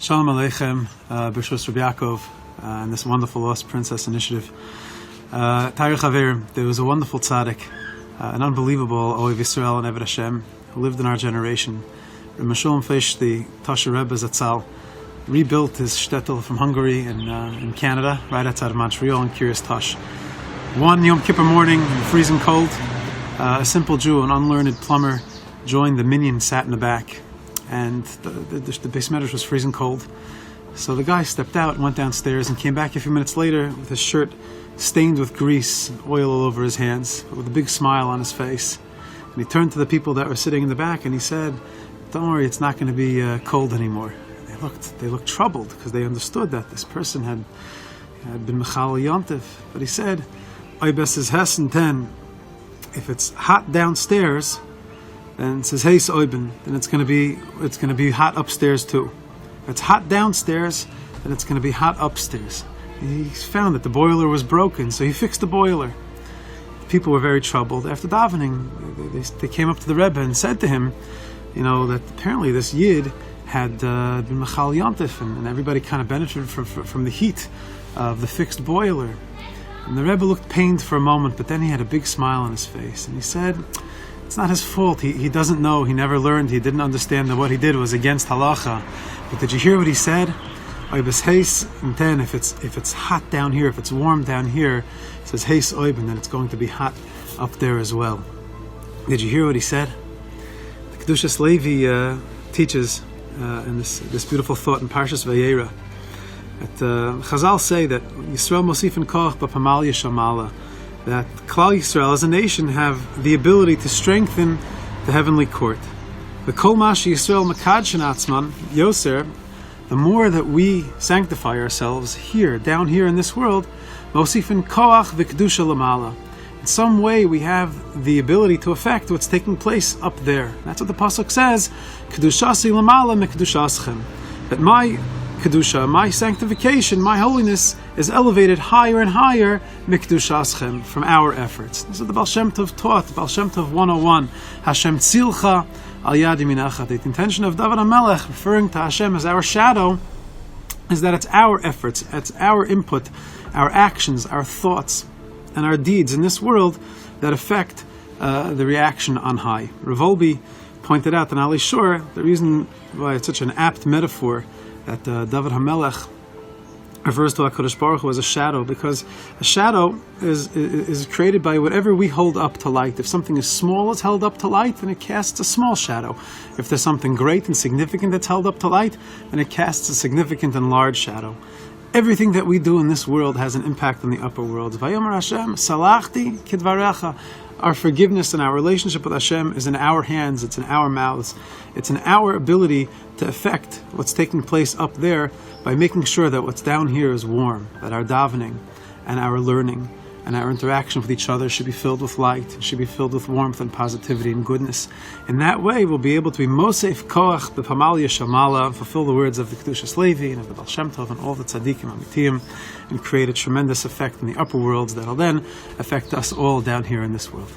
Shalom Aleichem, B'Shus Rebbe Yaakov, and this wonderful Lost Princess initiative. Tayyir Chaver, there was a wonderful tzaddik, an unbelievable Ohev Yisrael and Eved Hashem, who lived in our generation. Mischel, the Tasha Rebbe Zatzal, rebuilt his shtetl from Hungary in Canada, right outside of Montreal in Kiryas Tosh. One Yom Kippur morning, in the freezing cold, a simple Jew, an unlearned plumber, joined the minyan, sat in the back, and the base medrash was freezing cold. So the guy stepped out and went downstairs and came back a few minutes later with his shirt stained with grease, oil all over his hands, but with a big smile on his face. And he turned to the people that were sitting in the back and he said, "Don't worry, it's not going to be cold anymore." They looked troubled because they understood that this person had been Mischel Yontif. But he said, "Oibes is Hessen 10. If it's hot downstairs, then it says Heis Oiben, then it's going to be hot upstairs too. If it's hot downstairs, then it's going to be hot upstairs." He found that the boiler was broken, so he fixed the boiler. People were very troubled. After davening, they came up to the Rebbe and said to him, that apparently this Yid had been Mischel Yontif, and everybody kind of benefited from the heat of the fixed boiler. And the Rebbe looked pained for a moment, but then he had a big smile on his face, and he said, "It's not his fault. He doesn't know. He never learned. He didn't understand that what he did was against halacha. But did you hear what he said? Oibes heis and ten. If it's hot down here, if it's warm down here, it says heis oiben, then it's going to be hot up there as well." Did you hear what he said? The Kedushas Levi teaches in this beautiful thought in Parshas Vayera that Chazal say that Yisrael mosifin koach b'pamal yeshamala, that Klal Yisrael as a nation have the ability to strengthen the heavenly court. The Kol Mashi Yisrael Mekadshin Atzman Yoser, the more that we sanctify ourselves here, down here in this world, Mosifin Koach V'Kedusha Lamala. In some way we have the ability to affect what's taking place up there. That's what the Pasuk says, Kedushasi Lamala Mekadushaschem. That my Kedusha, my sanctification, my holiness is elevated higher and higher, mikdushaschem, from our efforts. This is what the Baal Shem Tov taught, the Baal Shem Tov 101. Hashem tzilcha al yad yaminacha. The intention of David HaMelech, referring to Hashem as our shadow, is that it's our efforts, it's our input, our actions, our thoughts, and our deeds in this world that affect the reaction on high. Rav Wolbe pointed out in Ali Shor, the reason why it's such an apt metaphor that David HaMelech refers to HaKadosh Baruch Hu as a shadow, because a shadow is created by whatever we hold up to light. If something is small is held up to light, then it casts a small shadow. If there's something great and significant that's held up to light, then it casts a significant and large shadow. Everything that we do in this world has an impact on the upper world. Vayomer Hashem, salachti kidvarecha. Our forgiveness and our relationship with Hashem is in our hands, it's in our mouths. It's in our ability to affect what's taking place up there by making sure that what's down here is warm, that our davening and our learning and our interaction with each other should be filled with light, should be filled with warmth and positivity and goodness. In that way, we'll be able to be Mosef Koach B'Pamal Yeshamala, and fulfill the words of the Kedushas Levi and of the Baal Shem Tov and all the Tzaddikim Amitiyim, and create a tremendous effect in the upper worlds that'll then affect us all down here in this world.